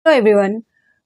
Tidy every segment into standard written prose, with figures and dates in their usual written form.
Hello everyone.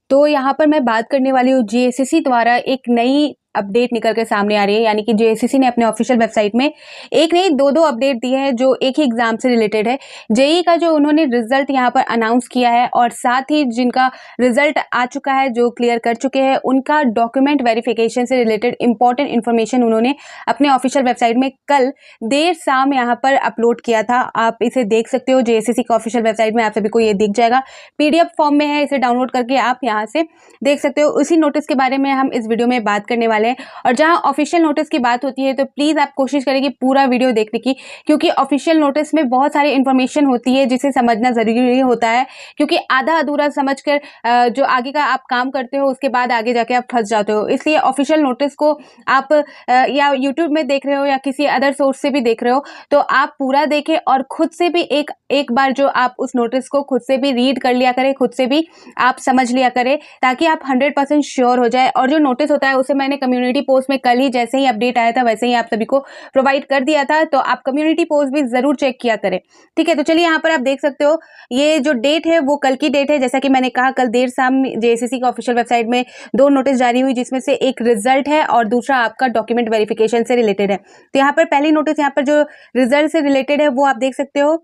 तो यहाँ पर मैं बात करने वाली हूँ जेएसएससी द्वारा एक नई अपडेट निकल के सामने आ रही है। यानी कि जेएसएससी ने अपने ऑफिशियल वेबसाइट में एक नहीं दो अपडेट दी है जो एक ही एग्जाम से रिलेटेड है। जेई का जो उन्होंने रिजल्ट यहाँ पर अनाउंस किया है और साथ ही जिनका रिजल्ट आ चुका है, जो क्लियर कर चुके हैं, उनका डॉक्यूमेंट वेरिफिकेशन से रिलेटेड इंपॉर्टेंट इन्फॉर्मेशन उन्होंने अपने ऑफिशियल वेबसाइट में कल देर शाम यहाँ पर अपलोड किया था। आप इसे देख सकते हो, जेएसएससी का ऑफिशियल वेबसाइट में आप सभी को ये दिख जाएगा। पीडीएफ फॉर्म में है, इसे डाउनलोड करके आप यहाँ से देख सकते हो। उसी नोटिस के बारे में हम इस वीडियो में बात करने वाले हैं। और जहां ऑफिशियल नोटिस की बात होती है तो प्लीज आप कोशिश करें कि पूरा वीडियो देखने की, क्योंकि ऑफिशियल नोटिस में बहुत सारी इंफॉर्मेशन होती है जिसे समझना जरूरी होता है। क्योंकि आधा अधूरा समझकर जो आगे का आप काम करते हो उसके बाद आगे जाके आप फंस जाते हो। इसलिए ऑफिशियल नोटिस को आप या यूट्यूब में देख रहे हो या किसी अदर सोर्स से भी देख रहे हो तो आप पूरा देखें और खुद से भी एक बार जो आप उस नोटिस को खुद से भी रीड कर लिया करें, खुद से भी आप समझ लिया करें, ताकि आप 100% श्योर हो जाए। और जो नोटिस होता है उसे मैंने कम्युनिटी पोस्ट में कल ही जैसे ही अपडेट आया था वैसे ही आप सभी को प्रोवाइड कर दिया था, तो आप कम्युनिटी पोस्ट भी जरूर चेक किया करें। ठीक है, तो चलिए यहाँ पर आप देख सकते हो ये जो डेट है वो कल की डेट है। जैसा कि मैंने कहा, कल देर शाम जेएसएससी की ऑफिशियल वेबसाइट में दो नोटिस जारी हुई, जिसमें से एक रिजल्ट है और दूसरा आपका डॉक्यूमेंट वेरिफिकेशन से रिलेटेड है। तो यहाँ पर पहली नोटिस, यहाँ पर जो रिजल्ट से रिलेटेड है वो आप देख सकते हो,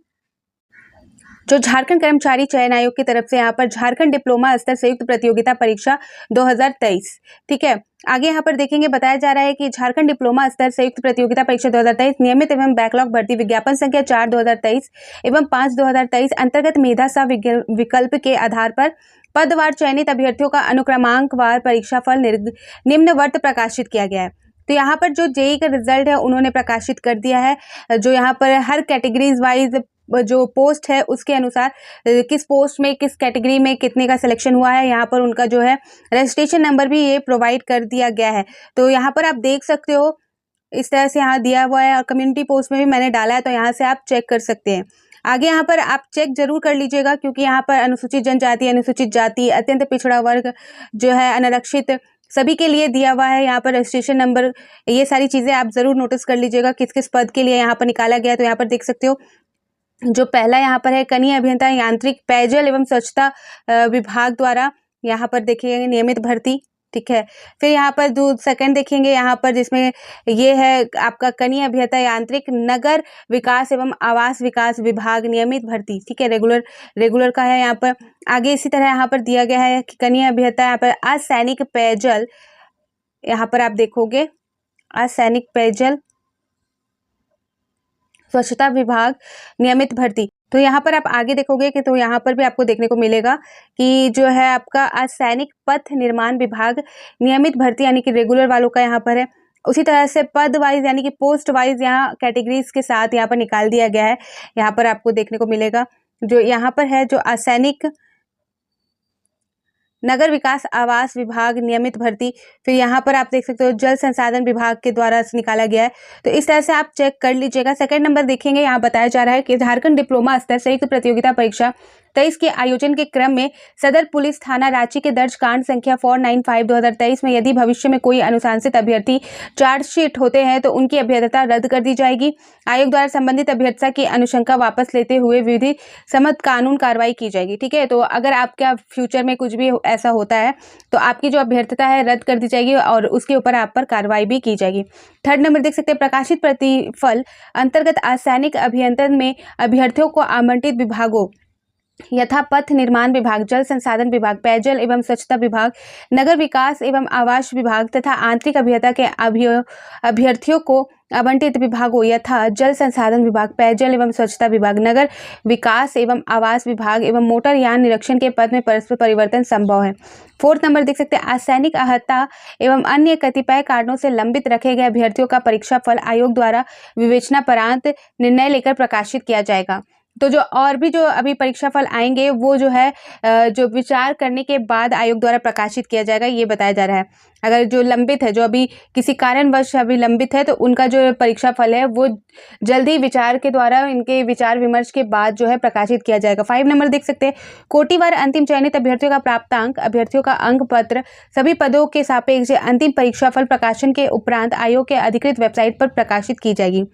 जो झारखंड कर्मचारी चयन आयोग की तरफ से यहाँ पर झारखंड डिप्लोमा स्तर संयुक्त प्रतियोगिता परीक्षा 2023। ठीक है, आगे यहाँ पर देखेंगे, बताया जा रहा है कि झारखंड डिप्लोमा स्तर संयुक्त प्रतियोगिता परीक्षा 2023 नियमित एवं बैकलॉग भर्ती विज्ञापन संख्या 4/2023 एवं 5/2023 अंतर्गत मेधा सह विकल्प के आधार पर पदवार चयनित अभ्यर्थियों का अनुक्रमांकवार परीक्षाफल निम्नवत प्रकाशित किया गया है। तो यहाँ पर जो जेई का रिजल्ट है उन्होंने प्रकाशित कर दिया है। जो यहाँ पर हर कैटेगरीज वाइज जो पोस्ट है उसके अनुसार किस पोस्ट में किस कैटेगरी में कितने का सिलेक्शन हुआ है, यहाँ पर उनका जो है रजिस्ट्रेशन नंबर भी ये प्रोवाइड कर दिया गया है। तो यहाँ पर आप देख सकते हो, इस तरह से यहाँ दिया हुआ है और कम्युनिटी पोस्ट में भी मैंने डाला है, तो यहाँ से आप चेक कर सकते हैं। आगे यहाँ पर आप चेक जरूर कर लीजिएगा, क्योंकि यहाँ पर अनुसूचित जनजाति, अनुसूचित जाति, अत्यंत पिछड़ा वर्ग जो है, अनारक्षित, सभी के लिए दिया हुआ है यहाँ पर रजिस्ट्रेशन नंबर। ये सारी चीज़ें आप ज़रूर नोटिस कर लीजिएगा किस किस पद के लिए यहाँ पर निकाला गया है। तो यहाँ पर देख सकते हो, जो पहला यहाँ पर है कनीय अभियंता यांत्रिक पेयजल एवं स्वच्छता विभाग द्वारा यहाँ पर देखिए नियमित भर्ती। ठीक है, फिर यहाँ पर जो सेकंड देखेंगे यहाँ पर, जिसमें ये है आपका कनीय अभियंता यांत्रिक नगर विकास एवं आवास विकास विभाग नियमित भर्ती। ठीक है, रेगुलर का है यहाँ पर। आगे इसी तरह यहाँ पर दिया गया है कि कनीय अभियंता यहाँ पर असैनिक पेयजल, यहाँ पर आप देखोगे असैनिक पेयजल स्वच्छता विभाग नियमित भर्ती। तो यहाँ पर आप आगे देखोगे कि तो यहाँ पर भी आपको देखने को मिलेगा कि जो है आपका असैनिक पथ निर्माण विभाग नियमित भर्ती, यानी कि रेगुलर वालों का यहाँ पर है। उसी तरह से पद वाइज यानी कि पोस्ट वाइज यहाँ कैटेगरीज के साथ यहाँ पर निकाल दिया गया है। यहाँ पर आपको देखने को मिलेगा जो यहाँ पर है, जो असैनिक नगर विकास आवास विभाग नियमित भर्ती। फिर यहाँ पर आप देख सकते हो जल संसाधन विभाग के द्वारा निकाला गया है। तो इस तरह से आप चेक कर लीजिएगा। सेकंड नंबर देखेंगे, यहाँ बताया जा रहा है कि झारखंड डिप्लोमा स्तर संयुक्त प्रतियोगिता परीक्षा 23 के आयोजन के क्रम में सदर पुलिस थाना रांची के दर्ज कांड संख्या 495/2023 में यदि भविष्य में कोई अनुशंसित अभ्यर्थी चार्जशीट होते हैं तो उनकी अभ्यर्थता रद्द कर दी जाएगी। आयोग द्वारा संबंधित अभ्यर्थता की अनुशंका वापस लेते हुए विधि सम्मत कानून कार्रवाई की जाएगी। ठीक है, तो अगर आपका फ्यूचर में कुछ भी ऐसा होता है तो आपकी जो अभ्यर्थता है रद्द कर दी जाएगी और उसके ऊपर आप पर कार्रवाई भी की जाएगी। थर्ड नंबर देख सकते हैं, प्रकाशित प्रतिफल अंतर्गत असैनिक अभियंत्रण में अभ्यर्थियों को आवंटित विभागों यथा पथ निर्माण विभाग, जल संसाधन विभाग, पेयजल एवं स्वच्छता विभाग, नगर विकास एवं आवास विभाग तथा आंतरिक अभियंता के अभ्यर्थियों को आवंटित विभागों यथा जल संसाधन विभाग, पेयजल एवं स्वच्छता विभाग, नगर विकास एवं आवास विभाग एवं मोटर यान निरीक्षण के पद में परस्पर परिवर्तन संभव है। फोर्थ नंबर देख सकते हैं, असैनिक आहता एवं अन्य कतिपय कारणों से लंबित रखे गए अभ्यर्थियों का परीक्षा फल आयोग द्वारा विवेचना परांत निर्णय लेकर प्रकाशित किया जाएगा। तो जो और भी जो अभी परीक्षा फल आएंगे वो जो है जो विचार करने के बाद आयोग द्वारा प्रकाशित किया जाएगा, ये बताया जा रहा है। अगर जो लंबित है, जो अभी किसी कारणवश अभी लंबित है, तो उनका जो परीक्षा फल है वो जल्दी विचार के द्वारा इनके विचार विमर्श के बाद जो है प्रकाशित किया जाएगा। 5 नंबर देख सकते हैं, कोटिवार अंतिम चयनित अभ्यर्थियों का प्राप्तांक, अभ्यर्थियों का अंक पत्र सभी पदों के सापेक्ष अंतिम परीक्षा फल प्रकाशन के उपरांत आयोग के अधिकृत वेबसाइट पर प्रकाशित की जाएगी।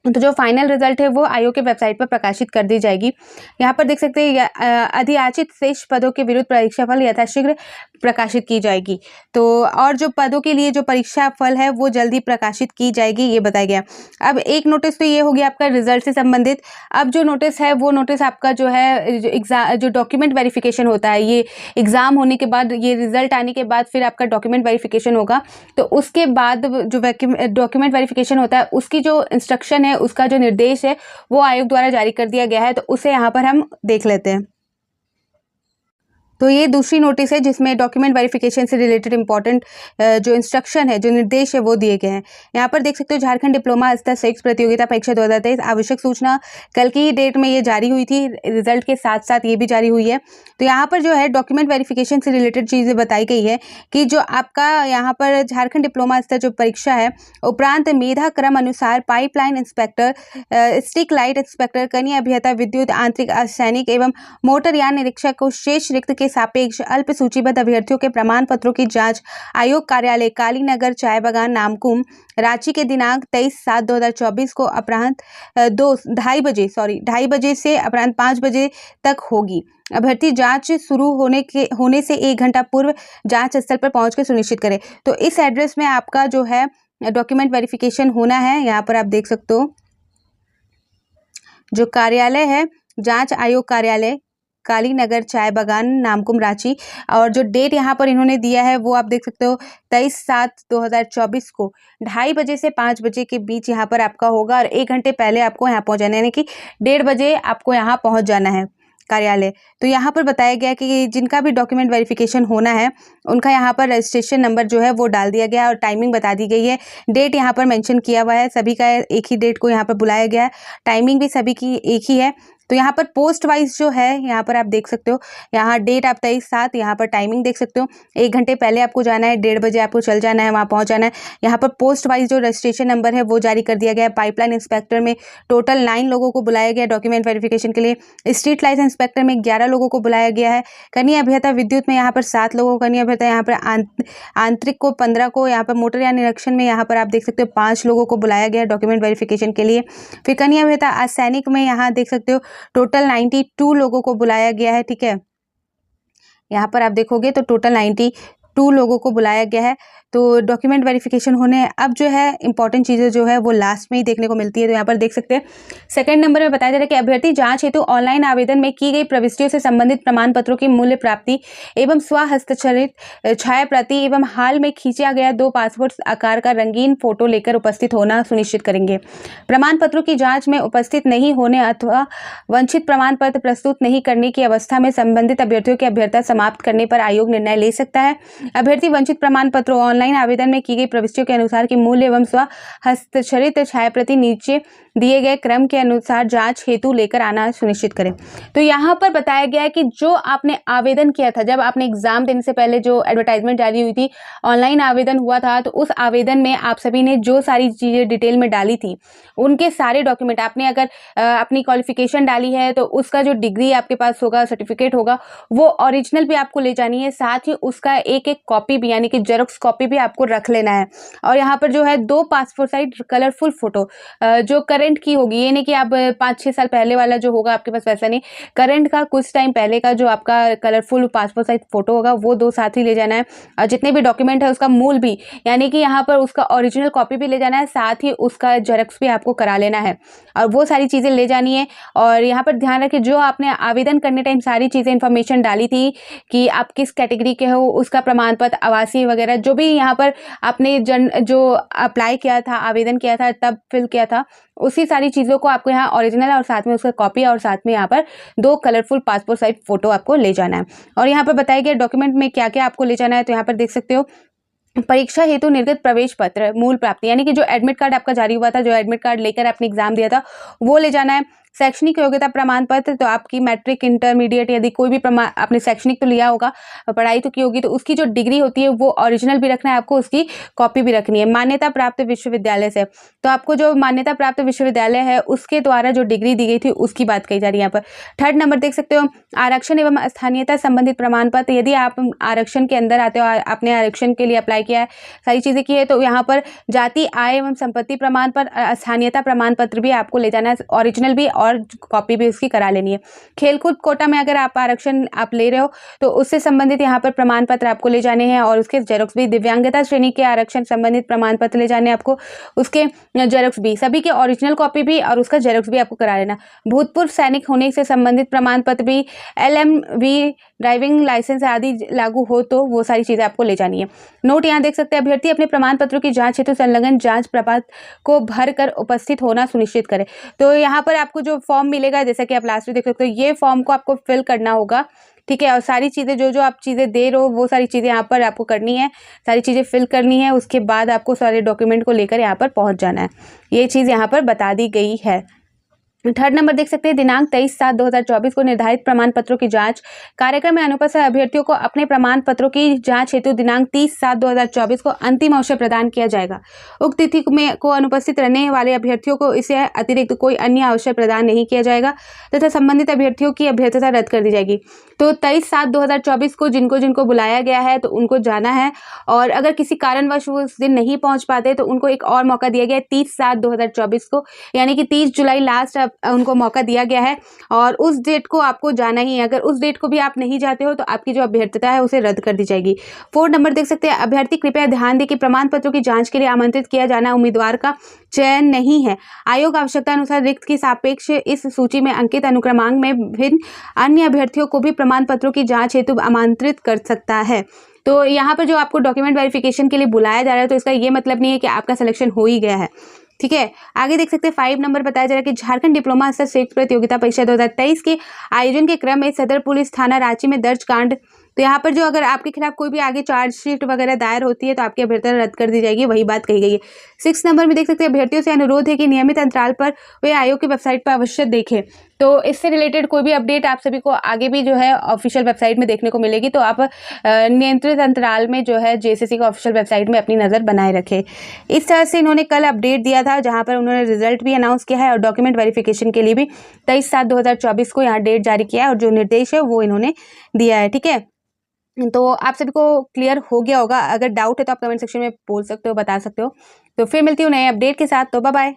तो जो फाइनल रिजल्ट है वो आयोग के वेबसाइट पर प्रकाशित कर दी जाएगी। यहाँ पर देख सकते हैं अधियाचित शेष पदों के विरुद्ध परीक्षा फल यथाशीघ्र प्रकाशित की जाएगी। तो और जो पदों के लिए जो परीक्षा फल है वो जल्दी प्रकाशित की जाएगी, ये बताया गया। अब एक नोटिस तो ये हो गया आपका रिजल्ट से संबंधित। अब जो नोटिस है वो नोटिस आपका जो है जो डॉक्यूमेंट वेरिफिकेशन होता है, ये एग्जाम होने के बाद, ये रिजल्ट आने के बाद फिर आपका डॉक्यूमेंट वेरिफिकेशन होगा। तो उसके बाद जो डॉक्यूमेंट वेरिफिकेशन होता है उसकी जो इंस्ट्रक्शन है, उसका जो निर्देश है वो आयोग द्वारा जारी कर दिया गया है। तो उसे यहाँ पर हम देख लेते हैं। तो ये दूसरी नोटिस है जिसमें डॉक्यूमेंट वेरिफिकेशन से रिलेटेड इंपॉर्टेंट जो इंस्ट्रक्शन है, जो निर्देश है वो दिए गए हैं। यहाँ पर देख सकते हो झारखंड डिप्लोमा स्तर संयुक्त प्रतियोगिता परीक्षा 2023 आवश्यक सूचना कल की ही डेट में ये जारी हुई थी, रिजल्ट के साथ साथ ये भी जारी हुई है। तो यहाँ पर जो है डॉक्यूमेंट वेरिफिकेशन से रिलेटेड चीज़ें बताई गई है कि जो आपका यहाँ पर झारखंड डिप्लोमा स्तर जो परीक्षा है, उपरांत मेधा क्रम अनुसार pipeline inspector, Stick Lite inspector, कनीय अभियंता, विद्युत आंतरिक अर्धसैनिक एवं मोटरयान निरीक्षक को शेष रिक्त के सापेक्ष अल्प सूचीबद्ध अभ्यर्थियों के प्रमाण पत्रों की जांच आयोग कार्यालय कालीनगर चाय बागान नामकुम रांची के दिनांक 23/7/2024 को अपराह्न 2:30 बजे से अपराह्न 5 बजे तक होगी। अभ्यर्थी जांच शुरू होने से 1 घंटा पूर्व जांच स्थल पर पहुंचकर सुनिश्चित करें। तो इस एड्रेस में आपका जो है डॉक्यूमेंट वेरिफिकेशन होना है। यहाँ पर आप देख सकते हो जो कार्यालय है, जांच आयोग कार्यालय कालीनगर चाय बागान नामकुम रांची, और जो डेट यहाँ पर इन्होंने दिया है वो आप देख सकते हो 23/7/2024 को 2:30 बजे से 5 बजे के बीच यहाँ पर आपका होगा, और 1 घंटे पहले आपको यहाँ पहुँचाना है, यानी कि 1:30 बजे आपको यहाँ पहुँच जाना है कार्यालय। तो यहाँ पर बताया गया कि जिनका भी डॉक्यूमेंट वेरिफिकेशन होना है उनका यहाँ पर रजिस्ट्रेशन नंबर जो है वो डाल दिया गया है, और टाइमिंग बता दी गई है, डेट यहाँ पर मेंशन किया हुआ है, सभी का एक ही डेट को यहाँ पर बुलाया गया है, टाइमिंग भी सभी की एक ही है। तो यहाँ पर पोस्ट वाइज जो है यहाँ पर आप देख सकते हो, यहाँ डेट आप 23/7, यहाँ पर टाइमिंग देख सकते हो, 1 घंटे पहले आपको जाना है, 1:30 बजे आपको चल जाना है, वहाँ पहुँच जाना है। यहाँ पर पोस्ट वाइज जो रजिस्ट्रेशन नंबर है वो जारी कर दिया गया है। पाइपलाइन इंस्पेक्टर में टोटल 9 लोगों को बुलाया गया डॉक्यूमेंट वेरिफिकेशन के लिए। स्ट्रीट लाइट इंस्पेक्टर में 11 लोगों को बुलाया गया है। कनीय अभियंता विद्युत में यहाँ पर 7 लोगों को, कनीय अभियंता यहाँ पर आंतरिक को 15 को, यहाँ पर मोटरयान निरीक्षण में यहाँ पर आप देख सकते हो 5 लोगों को बुलाया गया डॉक्यूमेंट वेरिफिकेशन के लिए। फिर कनीय अभियंता अर्धसैनिक में यहाँ देख सकते हो टोटल 92 लोगों को बुलाया गया है। ठीक है, यहाँ पर आप देखोगे तो टोटल 92 लोगों को बुलाया गया है। तो डॉक्यूमेंट वेरिफिकेशन होने अब जो है इंपॉर्टेंट चीज़ें जो है वो लास्ट में ही देखने को मिलती है। तो यहाँ पर देख सकते हैं सेकंड नंबर में बताया जा रहा है कि अभ्यर्थी जांच हेतु ऑनलाइन आवेदन में की गई प्रविष्टियों से संबंधित प्रमाण पत्रों की मूल्य प्राप्ति एवं स्वहस्ताक्षरित छाया प्रति एवं हाल में खींचा गया 2 पासपोर्ट आकार का रंगीन फोटो लेकर उपस्थित होना सुनिश्चित करेंगे। प्रमाण पत्रों की जाँच में उपस्थित नहीं होने अथवा वंचित प्रमाण पत्र प्रस्तुत नहीं करने की अवस्था में संबंधित अभ्यर्थियों की अभ्यर्थता समाप्त करने पर आयोग निर्णय ले सकता है। अभ्यर्थी वंचित प्रमाण पत्रों ऑनलाइन आवेदन में की गई प्रविष्टियों के अनुसार की मूल्य एवं स्व हस्ताक्षरित छायाप्रति नीचे दिए गए क्रम के अनुसार जांच हेतु लेकर आना सुनिश्चित करें। तो यहाँ पर बताया गया है कि जो आपने आवेदन किया था, जब आपने एग्जाम देने से पहले जो एडवर्टाइजमेंट जारी हुई थी, ऑनलाइन आवेदन हुआ था, तो उस आवेदन में आप सभी ने जो सारी चीज़ें डिटेल में डाली थी उनके सारे डॉक्यूमेंट, आपने अगर अपनी क्वालिफिकेशन डाली है तो उसका जो डिग्री आपके पास होगा, सर्टिफिकेट होगा, वो ओरिजिनल भी आपको ले जानी है, साथ ही उसका एक कॉपी भी, यानी कि जेरॉक्स कॉपी भी आपको रख लेना है। और यहाँ पर जो है 2 पासपोर्ट साइज कलरफुल फोटो जो करंट की होगी, ये नहीं कि आप 5-6 साल पहले वाला जो होगा आपके पास, वैसा नहीं, करंट का कुछ टाइम पहले का जो आपका कलरफुल पासपोर्ट साइज फोटो होगा वो 2 साथ ही ले जाना है। और जितने भी डॉक्यूमेंट है उसका मूल भी, यानी कि यहाँ पर उसका ओरिजिनल कॉपी भी ले जाना है, साथ ही उसका जेरॉक्स भी आपको करा लेना है, और वो सारी चीज़ें ले जानी है। और यहाँ पर ध्यान रखें, जो आपने आवेदन करने टाइम सारी चीज़ें इन्फॉर्मेशन डाली थी कि आप किस कैटेगरी के हो, उसका प्रमाण पत्र, आवासीय वगैरह जो भी यहाँ पर आपने जो अप्लाई किया था, आवेदन किया था, तब फिल किया था, उसी सारी चीज़ों को आपको यहाँ ओरिजिनल और साथ में उसका कॉपी और साथ में यहाँ पर 2 कलरफुल पासपोर्ट साइज फोटो आपको ले जाना है। और यहाँ पर बताया गया डॉक्यूमेंट में क्या क्या आपको ले जाना है। तो यहाँ पर देख सकते हो परीक्षा हेतु निर्गत प्रवेश पत्र मूल प्राप्ति, यानी कि जो एडमिट कार्ड आपका जारी हुआ था, जो एडमिट कार्ड लेकर आपने एग्जाम दिया था, वो ले जाना है। शैक्षणिक योग्यता प्रमाण पत्र, तो आपकी मैट्रिक, इंटरमीडिएट, यदि कोई भी आपने शैक्षणिक तो लिया होगा, पढ़ाई तो की होगी, तो उसकी जो डिग्री होती है वो ओरिजिनल भी रखना है आपको, उसकी कॉपी भी रखनी है। मान्यता प्राप्त विश्वविद्यालय से, तो आपको जो मान्यता प्राप्त विश्वविद्यालय है उसके द्वारा जो डिग्री दी गई थी उसकी बात कही जा रही है यहाँ पर। थर्ड नंबर देख सकते हो, आरक्षण एवं स्थानीयता संबंधित प्रमाण पत्र। यदि आप आरक्षण के अंदर आते हो, आपने आरक्षण के लिए अप्लाई किया है, सारी चीज़ें की है, तो यहाँ पर जाति, आय एवं संपत्ति प्रमाण पत्र, स्थानीयता प्रमाण पत्र भी आपको ले जाना है, ओरिजिनल भी और कॉपी भी उसकी करा लेनी है। खेलकूद कोटा में अगर आप आरक्षण आप ले रहे हो तो उससे संबंधित यहाँ पर प्रमाण पत्र आपको ले जाने हैं और उसके जेरॉक्स भी। दिव्यांगता श्रेणी के आरक्षण संबंधित प्रमाण पत्र ले जाने आपको, उसके जेरॉक्स भी, सभी के ओरिजिनल कॉपी भी और उसका जेरॉक्स भी आपको करा लेना। भूतपूर्व सैनिक होने से संबंधित प्रमाण पत्र भी, LMV, ड्राइविंग लाइसेंस आदि लागू हो तो वो सारी चीज़ें आपको ले जानी है। नोट यहाँ देख सकते हैं, अभ्यर्थी अपने प्रमाण पत्रों की जांच हेतु संलग्न जांच प्रपत्र को भर कर उपस्थित होना सुनिश्चित करें। तो यहाँ पर आपको जो फॉर्म मिलेगा, जैसा कि आप लास्ट में देख सकते हो, ये फॉर्म को आपको फिल करना होगा, ठीक है। और सारी चीज़ें जो आप चीज़ें दे रहे हो वो सारी चीज़ें यहाँ पर आपको करनी है, सारी चीज़ें फिल करनी है। उसके बाद आपको सारे डॉक्यूमेंट को लेकर यहाँ पर पहुँच जाना है। ये चीज़ यहाँ पर बता दी गई है। थर्ड नंबर देख सकते हैं, दिनांक 23/7/2024 को निर्धारित प्रमाण पत्रों की जांच। कार्यक्रम में अनुपस्थित अभ्यर्थियों को अपने प्रमाण पत्रों की जांच हेतु दिनांक 30/7/2024 को अंतिम अवसर प्रदान किया जाएगा। उक्त तिथि में को अनुपस्थित रहने वाले अभ्यर्थियों को इससे अतिरिक्त कोई अन्य अवसर प्रदान नहीं किया जाएगा तथा संबंधित अभ्यर्थियों की अभ्यर्थता रद्द कर दी जाएगी। तो 23/7/2024 को जिनको जिनको बुलाया गया है तो उनको जाना है, और अगर किसी कारणवश वो उस दिन नहीं पहुंच पाते तो उनको एक और मौका दिया गया है 30/7/2024 को, यानी कि 30 जुलाई लास्ट उनको मौका दिया गया है और उस डेट को आपको जाना ही है। अगर उस डेट को भी आप नहीं जाते हो तो आपकी जो अभ्यर्थता है उसे रद्द कर दी जाएगी। फोर्थ नंबर देख सकते हैं, अभ्यर्थी कृपया ध्यान दें कि प्रमाण पत्रों की जांच के लिए आमंत्रित किया जाना उम्मीदवार का चयन नहीं है। आयोग आवश्यकता अनुसार रिक्त की सापेक्ष इस सूची में अंकित अनुक्रमांक में भिन्न अन्य अभ्यर्थियों को भी प्रमाण पत्रों की जांच हेतु आमंत्रित कर सकता है। तो यहाँ पर जो आपको डॉक्यूमेंट वेरिफिकेशन के लिए बुलाया जा रहा है तो इसका ये मतलब नहीं है कि आपका सिलेक्शन हो ही गया है, ठीक है। आगे देख सकते हैं 5 नंबर बताया जा रहा है कि झारखंड डिप्लोमा स्तर संयुक्त प्रतियोगिता परीक्षा 2023 के आयोजन के क्रम में सदर पुलिस थाना रांची में दर्ज कांड। तो यहाँ पर जो अगर आपके खिलाफ कोई भी आगे चार्जशीट वगैरह दायर होती है तो आपकी अभ्यर्थता रद्द कर दी जाएगी, वही बात कही गई है। 6 नंबर में देख सकते हैं, अभ्यर्थियों से अनुरोध है कि नियमित अंतराल पर वे आयोग की वेबसाइट पर अवश्य देखें। तो इससे रिलेटेड कोई भी अपडेट आप सभी को आगे भी जो है ऑफिशियल वेबसाइट में देखने को मिलेगी, तो आप नियंत्रित अंतराल में जो है JSSC की ऑफिशियल वेबसाइट में अपनी नज़र बनाए रखें। इस तरह से इन्होंने कल अपडेट दिया था जहाँ पर उन्होंने रिजल्ट भी अनाउंस किया है और डॉक्यूमेंट वेरिफिकेशन के लिए भी 23/7/2024 को यहाँ डेट जारी किया है और जो निर्देश है वो इन्होंने दिया है, ठीक है। तो आप सभी को क्लियर हो गया होगा। अगर डाउट है तो आप कमेंट सेक्शन में बोल सकते हो, बता सकते हो। तो फिर मिलती हूँ नए अपडेट के साथ, तो बाय बाय।